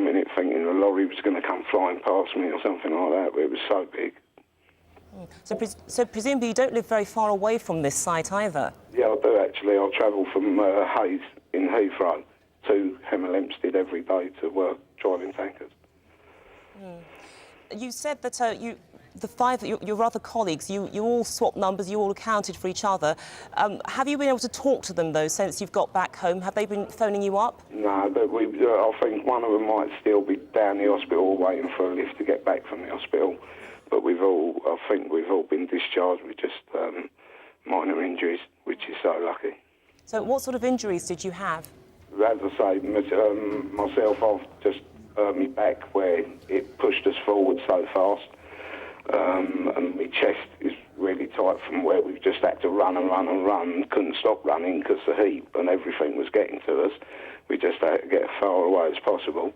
one minute thinking a lorry was going to come flying past me or something like that, but it was so big. So presumably you don't live very far away from this site either? Yeah, I do actually. I travel from Hayes in Heathrow to Hemel Hempstead every day to work driving tankers. You said that your other colleagues, you all swapped numbers, you all accounted for each other. Have you been able to talk to them, though, since you've got back home? Have they been phoning you up? No, but I think one of them might still be down the hospital waiting for a lift to get back from the hospital. But I think we've all been discharged with just minor injuries, which is so lucky. So what sort of injuries did you have? As I say, myself, I've just hurt my back where it pushed us forward so fast. And my chest is really tight from where we've just had to run and run and run. Couldn't stop running because the heat and everything was getting to us. We just had to get as far away as possible.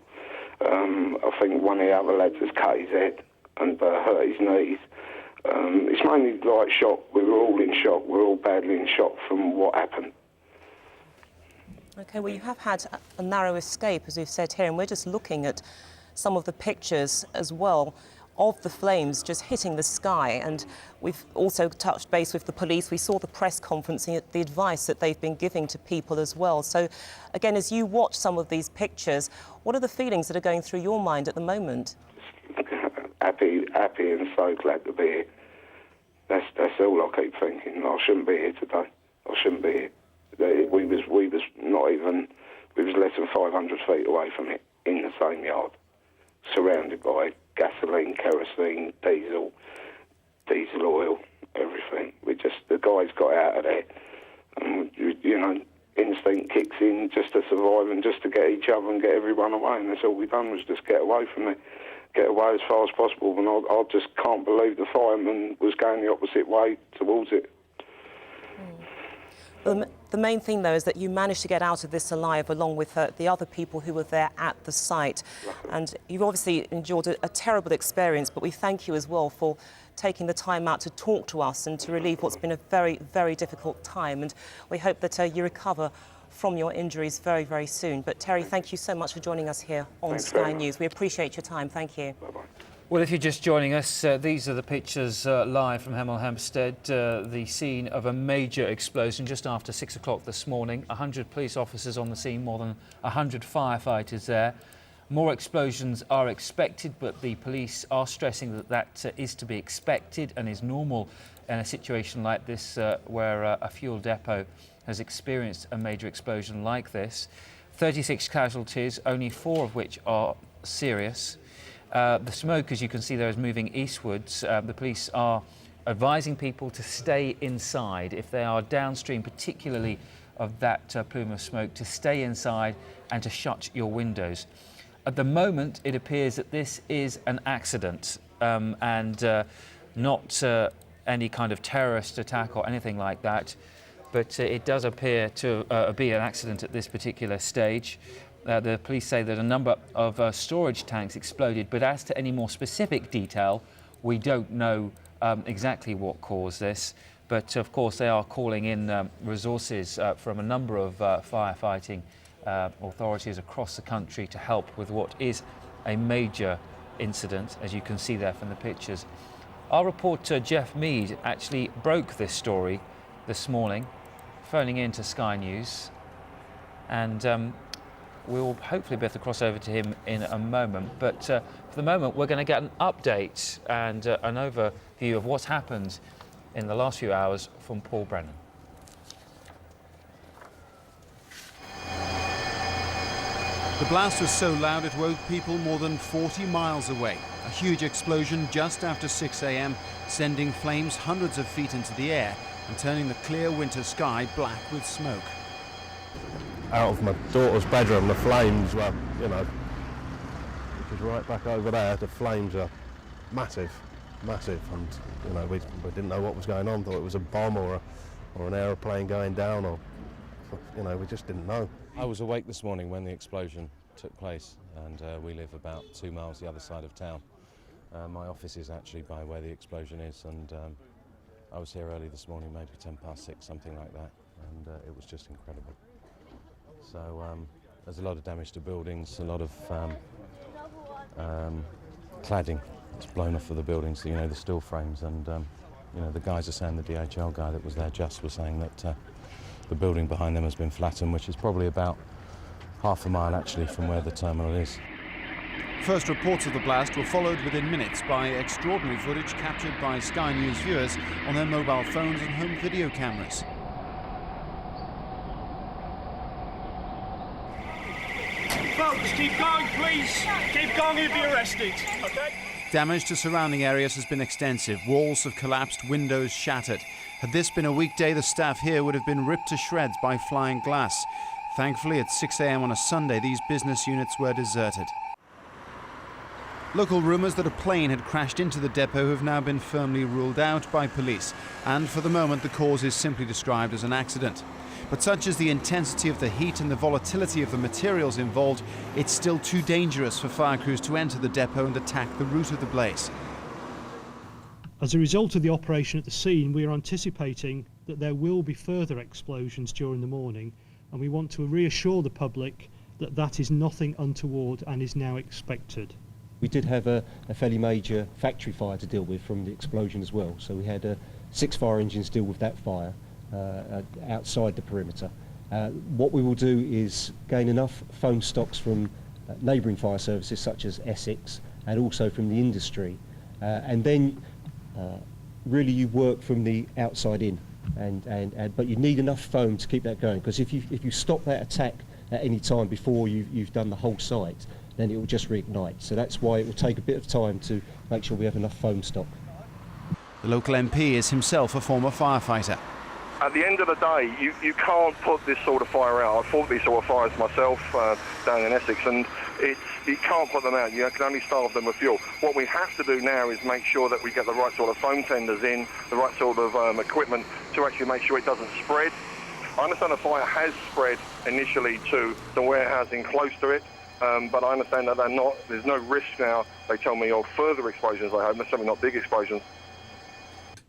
I think one of the other lads has cut his head and hurt his knees. It's mainly like shock. We were all in shock. We're all badly in shock from what happened. OK, well, you have had a narrow escape, as we've said here, and we're just looking at some of the pictures as well of the flames just hitting the sky. And we've also touched base with the police. We saw the press conference, the advice that they've been giving to people as well. So, again, as you watch some of these pictures, what are the feelings that are going through your mind at the moment? Happy and so glad to be here. That's all I keep thinking. I shouldn't be here today. I shouldn't be here. We was not even, we was less than 500 feet away from it, in the same yard, surrounded by gasoline, kerosene, diesel oil, everything. The guys got out of there, and instinct kicks in just to survive and just to get each other and get everyone away, and that's all we done was just get away from it. Get away as far as possible, and I just can't believe the fireman was going the opposite way towards it. The main thing, though, is that you managed to get out of this alive along with the other people who were there at the site. And you've obviously endured a terrible experience, but we thank you as well for taking the time out to talk to us and to relieve what's been a very, very difficult time. And we hope that you recover from your injuries very, very soon. But Terry, thank you so much for joining us here on Sky News. We appreciate your time. Thank you. Bye-bye. Well, if you're just joining us, these are the pictures live from Hemel Hempstead, the scene of a major explosion just after 6 o'clock this morning. 100 police officers on the scene, more than 100 firefighters there. More explosions are expected, but the police are stressing that that is to be expected and is normal in a situation like this where a fuel depot has experienced a major explosion like this. 36 casualties, only 4 of which are serious. The smoke, as you can see there, is moving eastwards. The police are advising people to stay inside. If they are downstream, particularly of that plume of smoke, to stay inside and to shut your windows. At the moment, it appears that this is an accident and not any kind of terrorist attack or anything like that. But it does appear to be an accident at this particular stage. The police say that a number of storage tanks exploded, but as to any more specific detail, we don't know exactly what caused this. But of course, they are calling in resources from a number of firefighting authorities across the country to help with what is a major incident, as you can see there from the pictures. Our reporter Jeff Mead actually broke this story this morning, phoning in to Sky News, and we'll hopefully be able to cross over to him in a moment. But for the moment, we're going to get an update and an overview of what's happened in the last few hours from Paul Brennan. The blast was so loud it woke people more than 40 miles away. A huge explosion just after 6 a.m, sending flames hundreds of feet into the air and turning the clear winter sky black with smoke. Out of my daughter's bedroom, the flames were, which is right back over there, the flames are massive, and, we didn't know what was going on, thought it was a bomb or an aeroplane going down, or, we just didn't know. I was awake this morning when the explosion took place, and we live about 2 miles the other side of town. My office is actually by where the explosion is, and I was here early this morning, maybe 6:10, something like that, and it was just incredible. So there's a lot of damage to buildings, a lot of cladding that's blown off of the buildings, you know, the steel frames, and you know, the guys are saying, the DHL guy that was there just was saying that the building behind them has been flattened, which is probably about half a mile actually from where the terminal is. First reports of the blast were followed within minutes by extraordinary footage captured by Sky News viewers on their mobile phones and home video cameras. Folks, keep going, please. Keep going, you'll be arrested. Okay? Damage to surrounding areas has been extensive. Walls have collapsed, windows shattered. Had this been a weekday, the staff here would have been ripped to shreds by flying glass. Thankfully, at 6 a.m. on a Sunday, these business units were deserted. Local rumours that a plane had crashed into the depot have now been firmly ruled out by police, and for the moment the cause is simply described as an accident. But such is the intensity of the heat and the volatility of the materials involved, it's still too dangerous for fire crews to enter the depot and attack the root of the blaze. As a result of the operation at the scene, we are anticipating that there will be further explosions during the morning, and we want to reassure the public that that is nothing untoward and is now expected. We did have a fairly major factory fire to deal with from the explosion as well, so we had 6 fire engines deal with that fire outside the perimeter. What we will do is gain enough foam stocks from neighbouring fire services such as Essex and also from the industry, and then really you work from the outside in, but you need enough foam to keep that going, because if you stop that attack at any time before you've done the whole site, then it will just reignite. So that's why it will take a bit of time to make sure we have enough foam stock. The local MP is himself a former firefighter. At the end of the day, you can't put this sort of fire out. I've fought these sort of fires myself down in Essex, and you can't put them out. You can only starve them with fuel. What we have to do now is make sure that we get the right sort of foam tenders in, the right sort of equipment to actually make sure it doesn't spread. I understand the fire has spread initially to the warehousing close to it, but I understand that there's no risk now, they tell me, of further explosions, I hope, certainly not big explosions.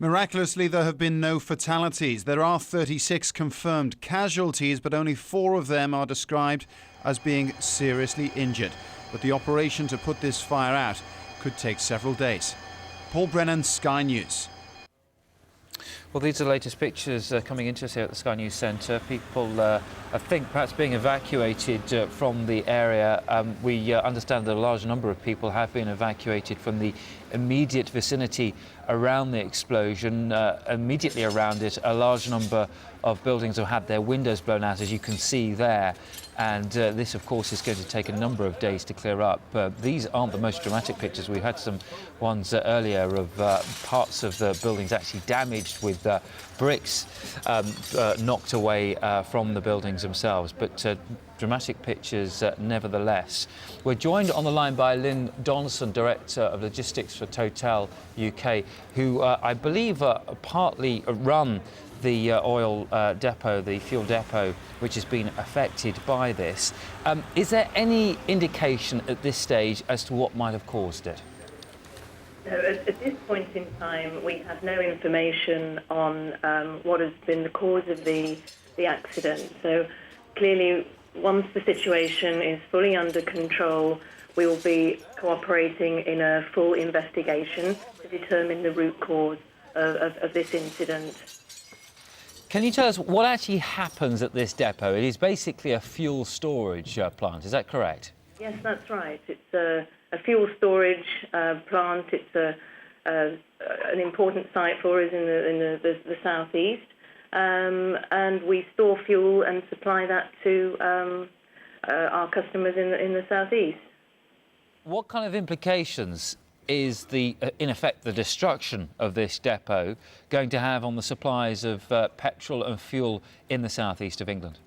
Miraculously, there have been no fatalities. There are 36 confirmed casualties, but only 4 of them are described as being seriously injured. But the operation to put this fire out could take several days. Paul Brennan, Sky News. Well, these are the latest pictures coming into us here at the Sky News Centre. People, I think, perhaps being evacuated from the area. We understand that a large number of people have been evacuated from the immediate vicinity around the explosion. Immediately around it, a large number of buildings have had their windows blown out, as you can see there. And this, of course, is going to take a number of days to clear up. These aren't the most dramatic pictures. We had some ones earlier of parts of the buildings actually damaged with bricks knocked away from the buildings themselves. But dramatic pictures nevertheless. We're joined on the line by Lynn Donaldson, Director of Logistics for Total UK, who I believe partly run the oil depot, the fuel depot, which has been affected by this. Is there any indication at this stage as to what might have caused it? No, at this point in time, we have no information on what has been the cause of the accident. So clearly, once the situation is fully under control, we will be cooperating in a full investigation to determine the root cause of this incident. Can you tell us what actually happens at this depot? It is basically a fuel storage plant, is that correct? Yes, that's right. It's a fuel storage plant. It's an important site for us in the southeast, and we store fuel and supply that to our customers in the southeast. What kind of implications is in effect, the destruction of this depot going to have on the supplies of petrol and fuel in the southeast of England?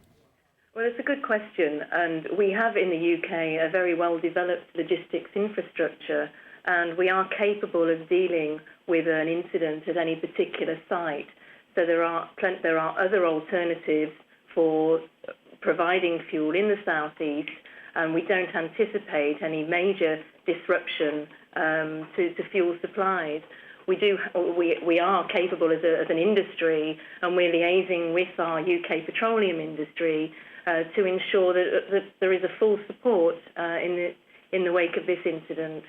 Well, it's a good question, and we have in the UK a very well-developed logistics infrastructure, and we are capable of dealing with an incident at any particular site. So there are other alternatives for providing fuel in the southeast, and we don't anticipate any major disruption to fuel supplies. We are capable as an industry, and we're liaising with our UK petroleum industry to ensure that there is a full support in in the wake of this incident.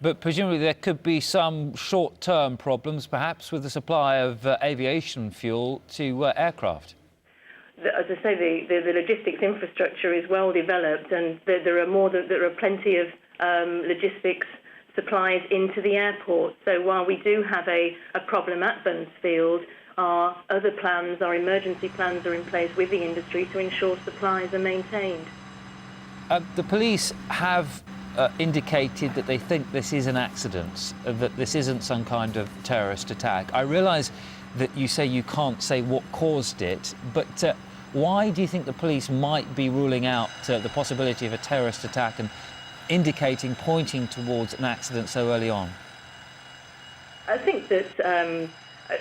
But presumably there could be some short-term problems, perhaps, with the supply of aviation fuel to aircraft. As I say, the logistics infrastructure is well developed, and there are plenty of logistics supplies into the airport. So while we do have a problem at Buncefield, our other plans, our emergency plans, are in place with the industry to ensure supplies are maintained. The police have indicated that they think this is an accident, that this isn't some kind of terrorist attack. I realise that you say you can't say what caused it, but why do you think the police might be ruling out the possibility of a terrorist attack and pointing towards an accident so early on? I think that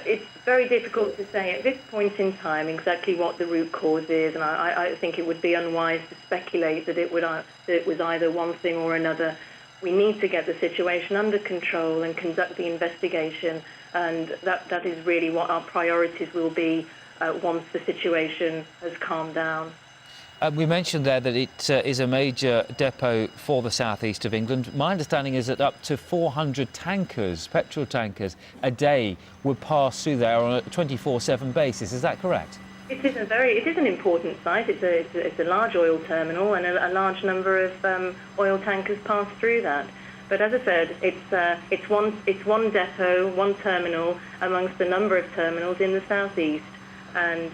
it's very difficult to say at this point in time exactly what the root cause is, and I think it would be unwise to speculate that it was either one thing or another. We need to get the situation under control and conduct the investigation, and that is really what our priorities will be once the situation has calmed down. We mentioned there that it is a major depot for the southeast of England. My understanding is that up to 400 tankers, petrol tankers, a day would pass through there on a 24/7 basis. Is that correct? It is an important site. It's a large oil terminal, and a large number of oil tankers pass through that. But as I said, it's one depot, one terminal amongst a number of terminals in the southeast, and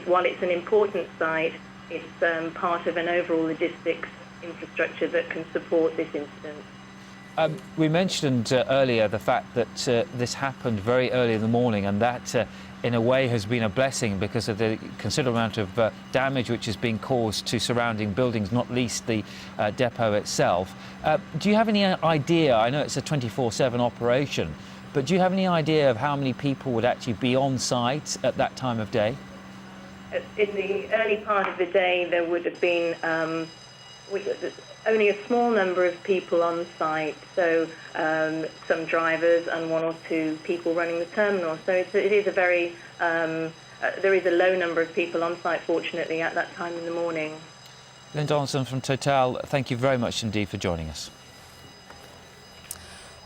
while it's an important site, it's part of an overall logistics infrastructure that can support this incident. We mentioned earlier the fact that this happened very early in the morning, and that in a way has been a blessing because of the considerable amount of damage which has been caused to surrounding buildings, not least the depot itself. Do you have any idea, I know it's a 24/7 operation, but do you have any idea of how many people would actually be on site at that time of day? In the early part of the day, there would have been only a small number of people on site, so some drivers and one or two people running the terminal. So it is a very, there is a low number of people on site, fortunately, at that time in the morning. Lynn Donaldson from Total, thank you very much indeed for joining us.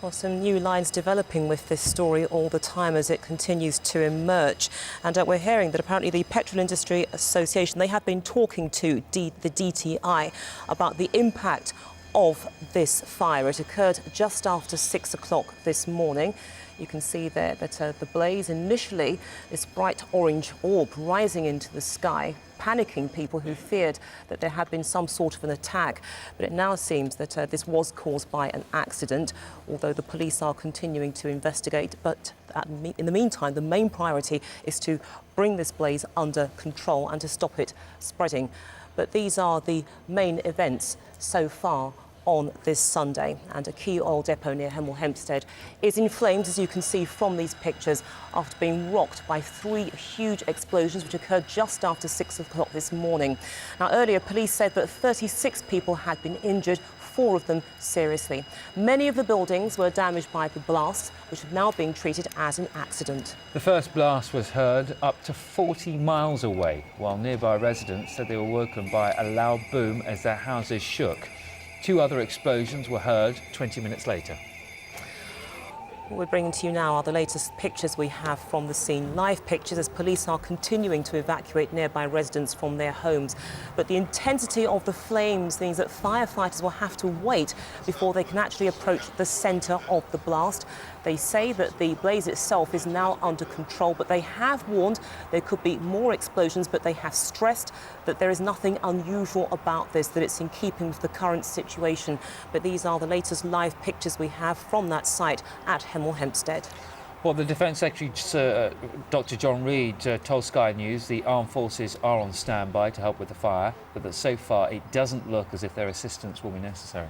Well, some new lines developing with this story all the time as it continues to emerge. And we're hearing that apparently the Petrol Industry Association, they have been talking to the DTI about the impact of this fire. It occurred just after 6 o'clock this morning. You can see there that the blaze initially, this bright orange orb rising into the sky, panicking people who feared that there had been some sort of an attack. But it now seems that this was caused by an accident, although the police are continuing to investigate. But in the meantime, the main priority is to bring this blaze under control and to stop it spreading. But these are the main events so far on this Sunday, and a key oil depot near Hemel Hempstead is in flames, as you can see from these pictures, after being rocked by 3 huge explosions which occurred just after 6 o'clock this morning. Now, earlier police said that 36 people had been injured, 4 of them seriously. Many of the buildings were damaged by the blasts, which have now been treated as an accident. The first blast was heard up to 40 miles away, while nearby residents said they were woken by a loud boom as their houses shook. 2 other explosions were heard 20 minutes later. What we're bringing to you now are the latest pictures we have from the scene. Live pictures as police are continuing to evacuate nearby residents from their homes. But the intensity of the flames means that firefighters will have to wait before they can actually approach the centre of the blast. They say that the blaze itself is now under control, but they have warned there could be more explosions, but they have stressed that there is nothing unusual about this, that it's in keeping with the current situation. But these are the latest live pictures we have from that site at Hemel Hempstead. Well, the Defence Secretary, Dr. John Reid, told Sky News the armed forces are on standby to help with the fire, but that so far it doesn't look as if their assistance will be necessary.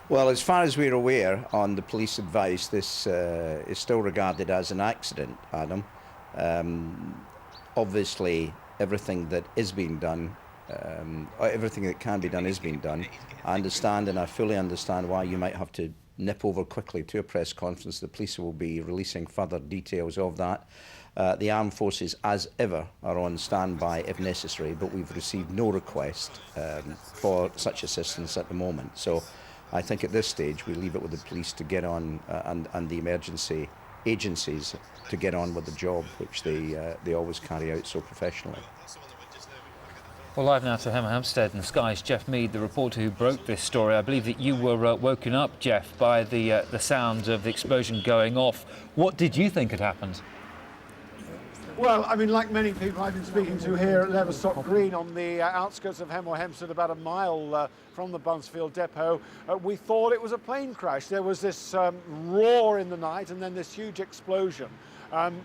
Well, as far as we're aware, on the police advice, this is still regarded as an accident, Adam. Obviously, everything that is being done, everything that can be done is being done. I understand, and I fully understand why you might have to nip over quickly to a press conference. The police will be releasing further details of that. The armed forces, as ever, are on standby if necessary, but we've received no request for such assistance at the moment. So I think at this stage we leave it with the police to get on and the emergency agencies to get on with the job, which they always carry out so professionally. Well, live now to Hemel Hempstead and Sky's Jeff Mead, the reporter who broke this story. I believe that you were woken up, Jeff, by the sound of the explosion going off. What did you think had happened? Well, I mean, like many people I've been speaking to here at Leverstock Green on the outskirts of Hemel Hempstead, about a mile from the Buncefield depot, we thought it was a plane crash. There was this roar in the night and then this huge explosion.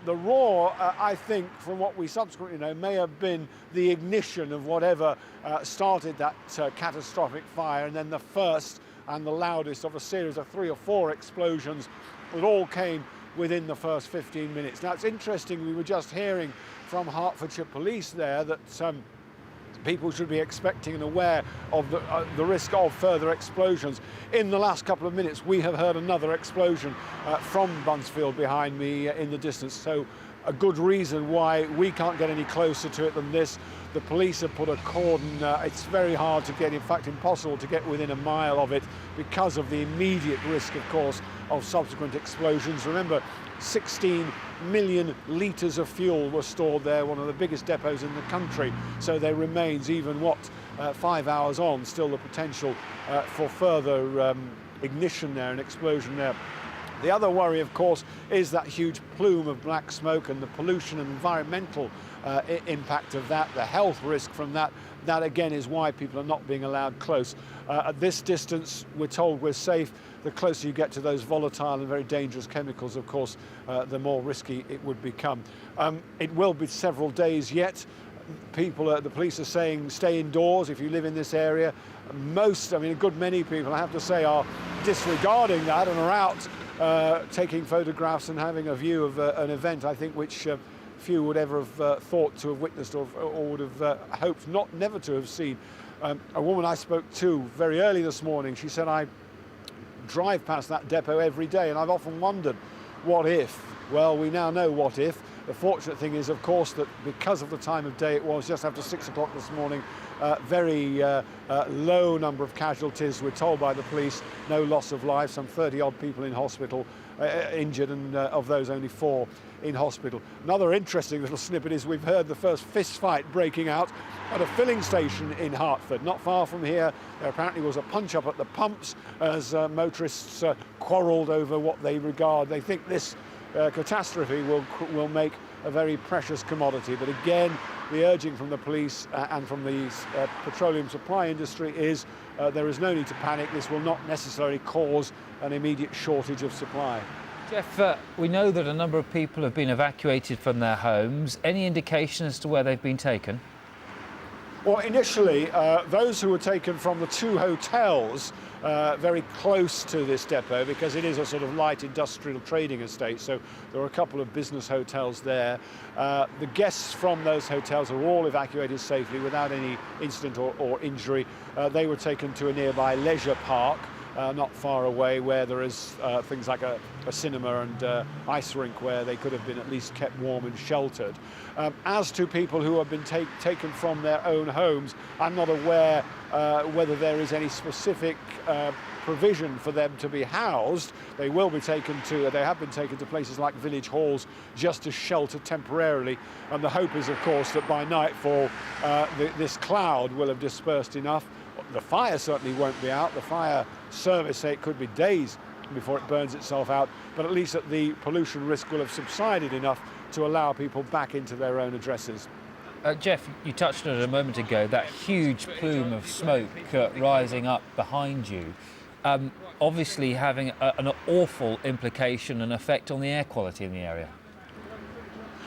The roar, I think, from what we subsequently know, may have been the ignition of whatever started that catastrophic fire, and then the first and the loudest of a series of 3 or 4 explosions that all came within the first 15 minutes. Now, it's interesting, we were just hearing from Hertfordshire Police there that people should be expecting and aware of the risk of further explosions. In the last couple of minutes, we have heard another explosion from Buncefield behind me in the distance, so a good reason why we can't get any closer to it than this. The police have put a cordon. It's very hard to get, in fact impossible to get within a mile of it because of the immediate risk, of course, of subsequent explosions. Remember, 16 million litres of fuel were stored there, one of the biggest depots in the country. So there remains, even 5 hours on, still the potential for further ignition there and explosion there. The other worry, of course, is that huge plume of black smoke and the pollution and environmental impact of that, the health risk from that. That, again, is why people are not being allowed close. At this distance, we're told we're safe. The closer you get to those volatile and very dangerous chemicals, of course, the more risky it would become. It will be several days yet. The police are saying stay indoors if you live in this area. A good many people, I have to say, are disregarding that and are out taking photographs and having a view of an event, I think, which few would ever have thought to have witnessed or would have hoped never to have seen. A woman I spoke to very early this morning, she said, I drive past that depot every day and I've often wondered, what if? Well, we now know what if. The fortunate thing is, of course, that because of the time of day it was, just after 6 o'clock this morning, very low number of casualties, we're told by the police, no loss of life, some 30-odd people in hospital injured, and of those only 4 in hospital. Another interesting little snippet is we've heard the first fist fight breaking out at a filling station in Hertford. Not far from here, there apparently was a punch-up at the pumps as motorists quarrelled over what they think this catastrophe will make a very precious commodity. But again, the urging from the police and from the petroleum supply industry is there is no need to panic. This will not necessarily cause an immediate shortage of supply. Jeff, we know that a number of people have been evacuated from their homes. Any indication as to where they've been taken? Well, initially, those who were taken from the 2 hotels very close to this depot, because it is a sort of light industrial trading estate, so there are a couple of business hotels there. The guests from those hotels are all evacuated safely without any incident or injury. They were taken to a nearby leisure park, not far away, where there is things like a cinema and ice rink where they could have been at least kept warm and sheltered. As to people who have been taken from their own homes, I'm not aware whether there is any specific provision for them to be housed. They have been taken to places like village halls just to shelter temporarily, and the hope is, of course, that by nightfall this cloud will have dispersed enough. The fire certainly won't be out. The fire service say it could be days before it burns itself out, but at least that the pollution risk will have subsided enough to allow people back into their own addresses. Jeff, you touched on it a moment ago, that huge plume of smoke rising up behind you, obviously having an awful implication and effect on the air quality in the area.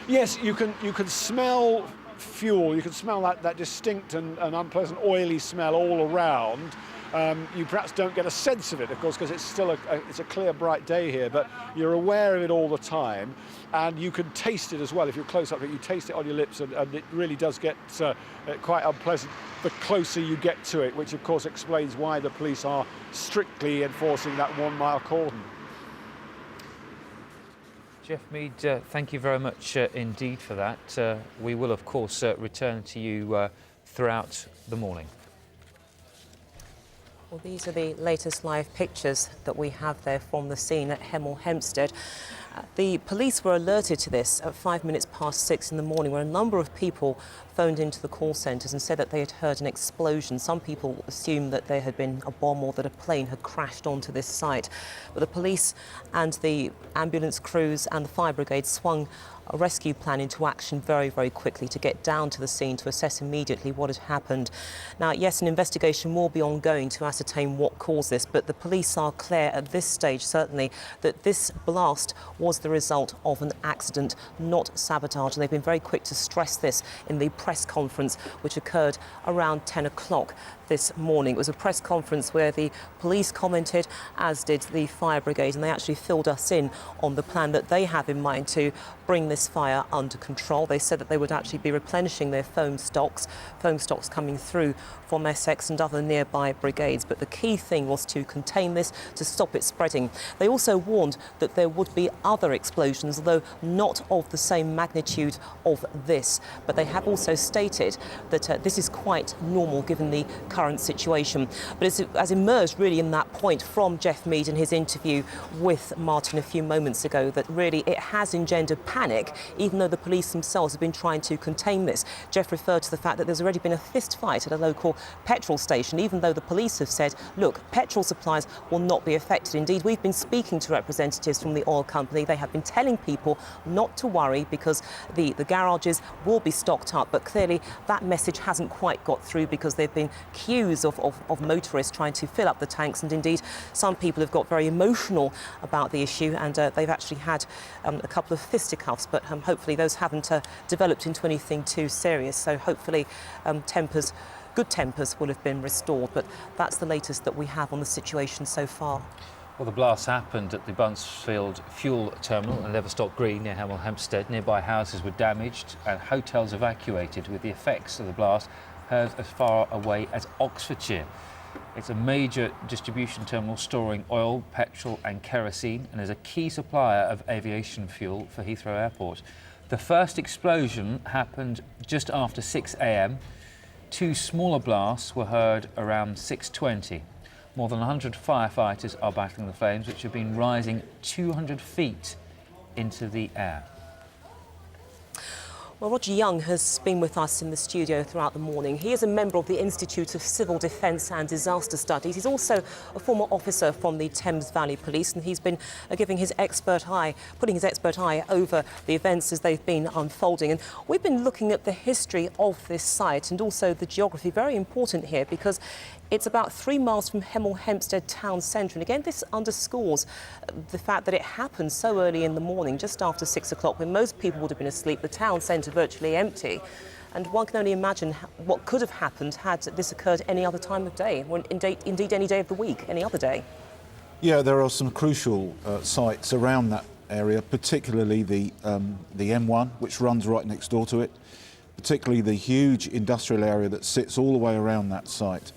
Yes, you can smell fuel, you can smell that distinct and unpleasant oily smell all around. You perhaps don't get a sense of it, of course, because it's still it's a clear, bright day here, but you're aware of it all the time, and you can taste it as well. If you're close up, you taste it on your lips, and it really does get quite unpleasant the closer you get to it, which of course explains why the police are strictly enforcing that 1 mile cordon. Jeff Mead, thank you very much indeed for that. We will, of course, return to you throughout the morning. Well, these are the latest live pictures that we have there from the scene at Hemel Hempstead. The police were alerted to this at 6:05 in the morning, where a number of people phoned into the call centres and said that they had heard an explosion. Some people assumed that there had been a bomb or that a plane had crashed onto this site. But the police and the ambulance crews and the fire brigade swung a rescue plan into action very, very quickly to get down to the scene to assess immediately what had happened. Now, yes, an investigation will be ongoing to ascertain what caused this, but the police are clear at this stage, certainly, that this blast was the result of an accident, not sabotage. And they've been very quick to stress this in the press conference, which occurred around 10 o'clock this morning. It was a press conference where the police commented, as did the fire brigade, and they actually filled us in on the plan that they have in mind to bring this fire under control. They said that they would actually be replenishing their foam stocks coming through from Essex and other nearby brigades. But the key thing was to contain this, to stop it spreading. They also warned that there would be other explosions, although not of the same magnitude of this. But they have also stated that this is quite normal given the current situation. But it has emerged really in that point from Jeff Mead in his interview with Martin a few moments ago that really it has engendered panic, even though the police themselves have been trying to contain this. Jeff referred to the fact that there's already been a fist fight at a local petrol station, even though the police have said, look, petrol supplies will not be affected. Indeed, we've been speaking to representatives from the oil company. They have been telling people not to worry because the garages will be stocked up. But clearly that message hasn't quite got through because there have been queues of motorists trying to fill up the tanks. And indeed, some people have got very emotional about the issue, and they've actually had a couple of fisticuffs, but hopefully those haven't developed into anything too serious. So hopefully good tempers will have been restored. But that's the latest that we have on the situation so far. Well, the blast happened at the Buncefield fuel terminal in Leverstock Green near Hemel Hempstead. Nearby houses were damaged and hotels evacuated, with the effects of the blast heard as far away as Oxfordshire. It's a major distribution terminal storing oil, petrol and kerosene, and is a key supplier of aviation fuel for Heathrow Airport. The first explosion happened just after 6 a.m. Two smaller blasts were heard around 6:20. More than 100 firefighters are battling the flames, which have been rising 200 feet into the air. Well, Roger Young has been with us in the studio throughout the morning. He is a member of the Institute of Civil Defence and Disaster Studies. He's also a former officer from the Thames Valley Police, and he's been putting his expert eye over the events as they've been unfolding. And we've been looking at the history of this site and also the geography. Very important here because it's about 3 miles from Hemel Hempstead town centre. And again, this underscores the fact that it happened so early in the morning, just after 6 o'clock, when most people would have been asleep, the town centre virtually empty. And one can only imagine what could have happened had this occurred any other time of day, or indeed any day of the week, any other day. Yeah, there are some crucial sites around that area, particularly the M1, which runs right next door to it, particularly the huge industrial area that sits all the way around that site.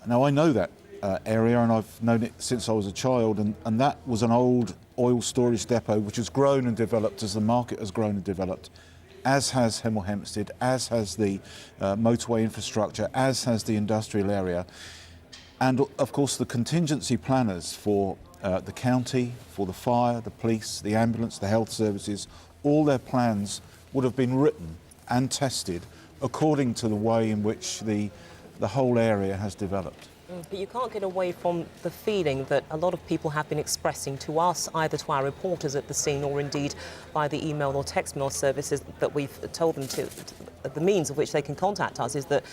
Now, I know that area, and I've known it since I was a child, and that was an old oil storage depot which has grown and developed as the market has grown and developed, as has Hemel Hempstead, as has the motorway infrastructure, as has the industrial area. And of course the contingency planners for the county, for the fire, the police, the ambulance, the health services, all their plans would have been written and tested according to the way in which the whole area has developed. But you can't get away from the feeling that a lot of people have been expressing to us, either to our reporters at the scene or indeed by the email or text mail services that we've told them to, the means of which they can contact us, is that,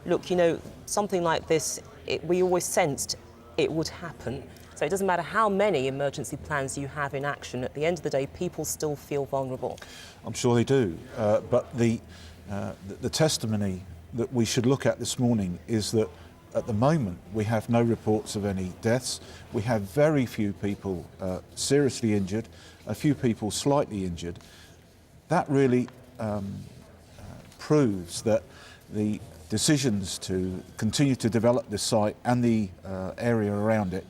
look, you know, something like this, we always sensed it would happen. So it doesn't matter how many emergency plans you have in action, at the end of the day, people still feel vulnerable. I'm sure they do, but the testimony that we should look at this morning is that At the moment, we have no reports of any deaths. We have very few people seriously injured, a few people slightly injured. That really proves that the decisions to continue to develop this site and the area around it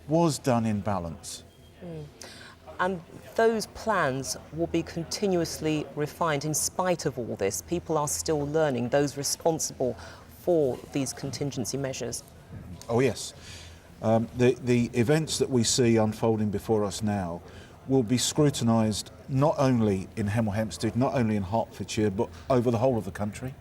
was done in balance. And those plans will be continuously refined in spite of all this. People are still learning, those responsible for these contingency measures. Oh yes. The events that we see unfolding before us now will be scrutinised not only in Hemel Hempstead, not only in Hertfordshire, but over the whole of the country.